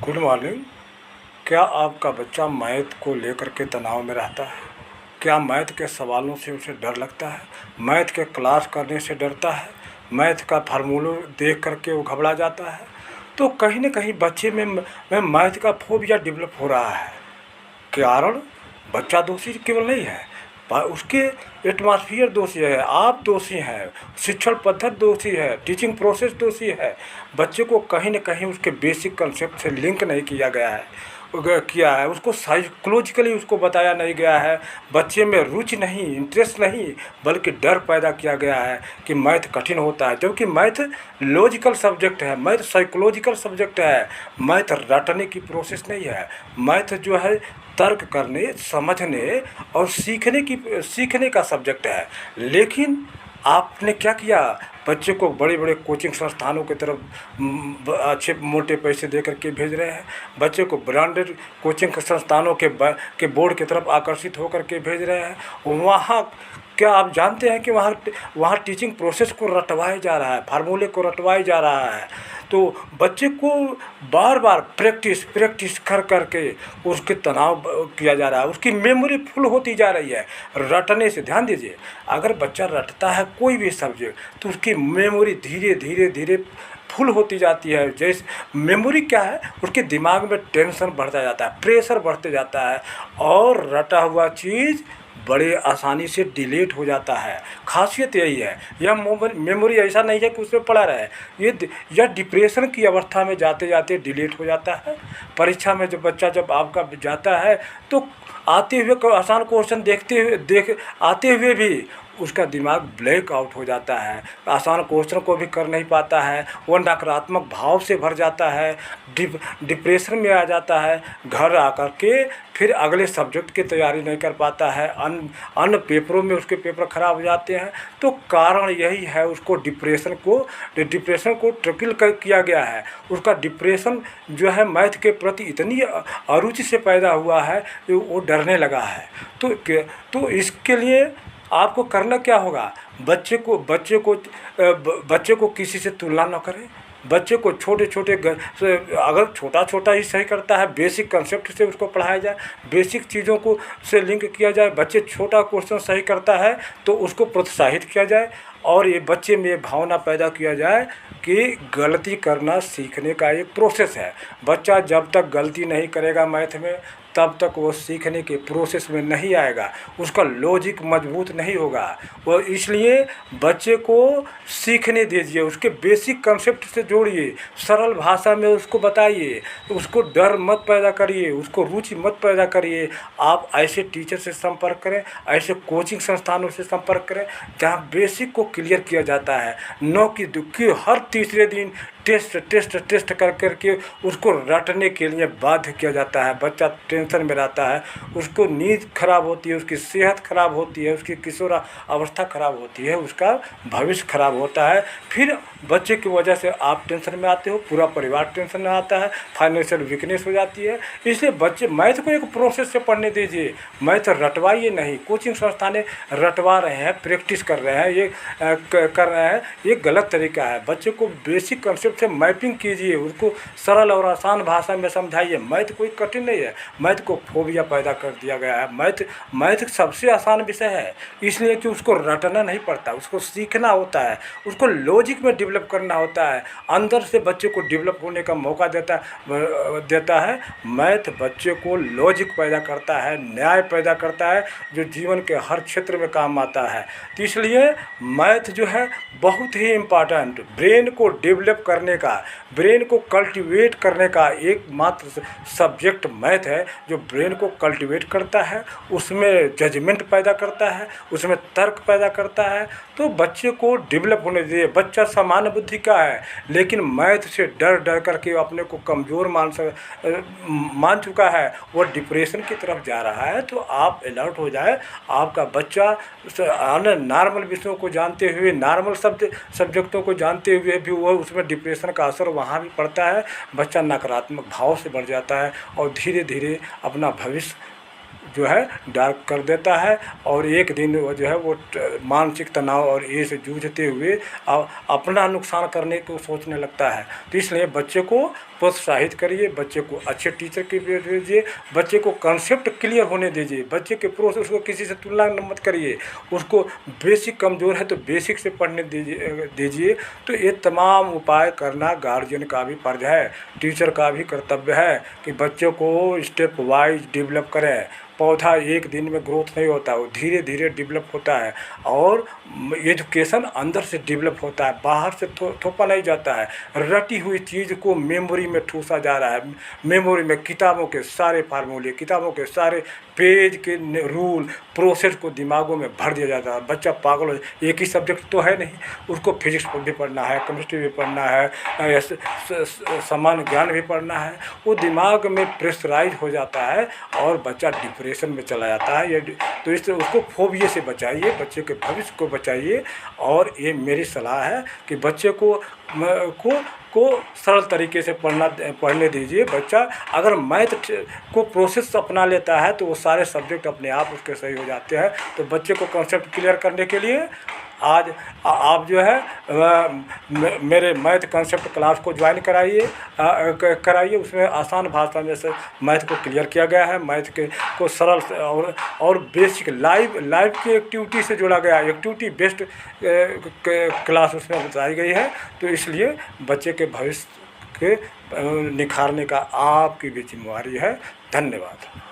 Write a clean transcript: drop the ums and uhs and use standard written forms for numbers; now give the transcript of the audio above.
Good morning. क्या आपका बच्चा मैथ को लेकर के तनाव में रहता है? क्या मैथ के सवालों से उसे डर लगता है? मैथ के क्लास करने से डरता है? मैथ का फार्मूला देख करके वो घबरा जाता है? तो कहीं न कहीं बच्चे में मैथ का फोबिया डेवलप हो रहा है। कारण बच्चा दोषी केवल नहीं है, उसके एटमॉस्फियर दोषी है, आप दोषी हैं, शिक्षण पद्धति दोषी है, टीचिंग प्रोसेस दोषी है। बच्चे को कहीं न कहीं उसके बेसिक कंसेप्ट से लिंक नहीं किया है, उसको साइकोलॉजिकली उसको बताया नहीं गया है। बच्चे में रुचि नहीं, इंटरेस्ट नहीं, बल्कि डर पैदा किया गया है कि मैथ कठिन होता है, जबकि मैथ लॉजिकल सब्जेक्ट है, मैथ साइकोलॉजिकल सब्जेक्ट है। मैथ रटने की प्रोसेस नहीं है। मैथ जो है तर्क करने, समझने और सीखने का सब्जेक्ट है। लेकिन आपने क्या किया? बच्चे को बड़े बड़े कोचिंग संस्थानों की तरफ अच्छे मोटे पैसे दे करके भेज रहे हैं। बच्चे को ब्रांडेड कोचिंग संस्थानों के बोर्ड की तरफ आकर्षित होकर के भेज रहे हैं। वहाँ क्या आप जानते हैं कि वहाँ टीचिंग प्रोसेस को रटवाया जा रहा है, फार्मूले को रटवाया जा रहा है। तो बच्चे को बार बार प्रैक्टिस कर करके उसके तनाव किया जा रहा है, उसकी मेमोरी फुल होती जा रही है रटने से। ध्यान दीजिए, अगर बच्चा रटता है कोई भी सब्जेक्ट तो उसकी मेमोरी धीरे फुल होती जाती है। जैसे मेमोरी क्या है, उसके दिमाग में टेंशन बढ़ता जाता है, प्रेशर बढ़ते जाता है और रटा हुआ चीज़ बड़े आसानी से डिलीट हो जाता है। खासियत यही है। यह मेमोरी ऐसा नहीं है कि उसमें पड़ा रहे, यह डिप्रेशन की अवस्था में जाते जाते डिलीट हो जाता है। परीक्षा में जब बच्चा आपका जाता है तो आते हुए आसान क्वेश्चन आते हुए भी उसका दिमाग ब्लैक आउट हो जाता है, आसान क्वेश्चन को भी कर नहीं पाता है, वो नकारात्मक भाव से भर जाता है, डिप्रेशन में आ जाता है। घर आकर के फिर अगले सब्जेक्ट की तैयारी नहीं कर पाता है, अन्य पेपरों में उसके पेपर ख़राब हो जाते हैं। तो कारण यही है, उसको डिप्रेशन को ट्रिकल किया गया है। उसका डिप्रेशन जो है मैथ के प्रति इतनी अरुचि से पैदा हुआ है कि वो डरने लगा है। तो इसके लिए आपको करना क्या होगा? बच्चे को किसी से तुलना न करें। बच्चे को छोटे अगर छोटा ही सही करता है, बेसिक कंसेप्ट से उसको पढ़ाया जाए, बेसिक चीज़ों को से लिंक किया जाए। बच्चे छोटा क्वेश्चन सही करता है तो उसको प्रोत्साहित किया जाए और ये बच्चे में ये भावना पैदा किया जाए कि गलती करना सीखने का एक प्रोसेस है। बच्चा जब तक गलती नहीं करेगा मैथ में तब तक वो सीखने के प्रोसेस में नहीं आएगा, उसका लॉजिक मजबूत नहीं होगा। वो इसलिए बच्चे को सीखने दीजिए, उसके बेसिक कंसेप्ट से जोड़िए, सरल भाषा में उसको बताइए, उसको डर मत पैदा करिए, उसको रुचि मत पैदा करिए। आप ऐसे टीचर से संपर्क करें, ऐसे कोचिंग संस्थानों से संपर्क करें जहाँ बेसिक को क्लियर किया जाता है, न कि हर तीसरे दिन टेस्ट कर करके उसको रटने के लिए बाध्य किया जाता है। बच्चा टेंशन में रहता है, उसको नींद खराब होती है, उसकी सेहत खराब होती है, उसकी किशोर अवस्था खराब होती है, उसका भविष्य खराब होता है। फिर बच्चे की वजह से आप टेंशन में आते हो, पूरा परिवार टेंशन में आता है, फाइनेंशियल वीकनेस हो जाती है। इसलिए बच्चे मैथ को एक प्रोसेस से पढ़ने दीजिए, मैथ रटवाइए नहीं। कोचिंग संस्थानें रटवा रहे हैं, प्रैक्टिस कर रहे हैं, ये गलत तरीका है। बच्चे को बेसिक कंसेप्ट से मैपिंग कीजिए, उसको सरल और आसान भाषा में समझाइए। मैथ कोई कठिन नहीं है, मैथ को फोबिया पैदा कर दिया गया है। मैथ सबसे आसान विषय है, इसलिए कि उसको रटना नहीं पड़ता, उसको सीखना होता है, उसको लॉजिक में डेवलप करना होता है, अंदर से बच्चे को डेवलप होने का मौका देता है। मैथ बच्चे को लॉजिक पैदा करता है, न्याय पैदा करता है, जो जीवन के हर क्षेत्र में काम आता है। तो इसलिए मैथ जो है बहुत ही इम्पॉर्टेंट, ब्रेन को डेवलप करने का, ब्रेन को कल्टीवेट करने का एकमात्र सब्जेक्ट मैथ है, जो ब्रेन को कल्टीवेट करता है, उसमें जजमेंट पैदा करता है, उसमें तर्क पैदा करता है। तो बच्चे को डेवलप होने दीजिए। बच्चा सामान्य बुद्धि का है, लेकिन मैथ से डर करके अपने को कमज़ोर मान चुका है, वो डिप्रेशन की तरफ जा रहा है। तो आप अलर्ट हो जाए। आपका बच्चा अन्य नॉर्मल विषयों को जानते हुए, नॉर्मल सब्जेक्टों को जानते हुए भी वो उसमें डिप्रेशन का असर वहाँ भी पड़ता है। बच्चा नकारात्मक भाव से बढ़ जाता है और धीरे धीरे अपना भविष्य जो है डार्क कर देता है और एक दिन वो जो है वो मानसिक तनाव और ये से जूझते हुए अपना नुकसान करने को सोचने लगता है। तो इसलिए बच्चे को प्रोत्साहित करिए, बच्चे को अच्छे टीचर की भेजिए, बच्चे को कंसेप्ट क्लियर होने दीजिए, बच्चे के प्रोसेस को किसी से तुलना मत करिए, उसको बेसिक कमज़ोर है तो बेसिक से पढ़ने दीजिए। तो ये तमाम उपाय करना गार्जियन का भी फर्ज है, टीचर का भी कर्तव्य है कि बच्चों को स्टेप वाइज डेवलप करें। पौधा एक दिन में ग्रोथ नहीं होता, वो धीरे धीरे डेवलप होता है और एजुकेशन अंदर से डेवलप होता है, बाहर से थोपा नहीं जाता है। रटी हुई चीज़ को मेमोरी में ठूसा जा रहा है, मेमोरी में किताबों के सारे फार्मूले, किताबों के सारे पेज के रूल प्रोसेस को दिमागों में भर दिया जाता है। बच्चा पागल हो, एक ही सब्जेक्ट तो है नहीं, उसको फिजिक्स भी पढ़ना है, केमिस्ट्री भी पढ़ना है, सामान्य ज्ञान भी पढ़ना है। वो दिमाग में प्रेशराइज हो जाता है और बच्चा डिप्रेशन में चला जाता है। ये तो इससे उसको फोबिया से बचाइए, बच्चे के भविष्य को बचाइए। और ये मेरी सलाह है कि बच्चे को सरल तरीके से पढ़ने दीजिए। बच्चा अगर मैथ को प्रोसेस अपना लेता है तो वो सारे सब्जेक्ट अपने आप उसके सही हो जाते हैं। तो बच्चे को कॉन्सेप्ट क्लियर करने के लिए आज आप जो है मेरे मैथ कॉन्सेप्ट क्लास को ज्वाइन कराइए। उसमें आसान भाषा में से मैथ को क्लियर किया गया है, मैथ के को सरल और बेसिक लाइव की एक्टिविटी से जोड़ा गया, एक्टिविटी बेस्ड क्लास उसमें बताई गई है। तो इसलिए बच्चे के भविष्य के निखारने का आपकी भी जिम्मेवारी है। धन्यवाद।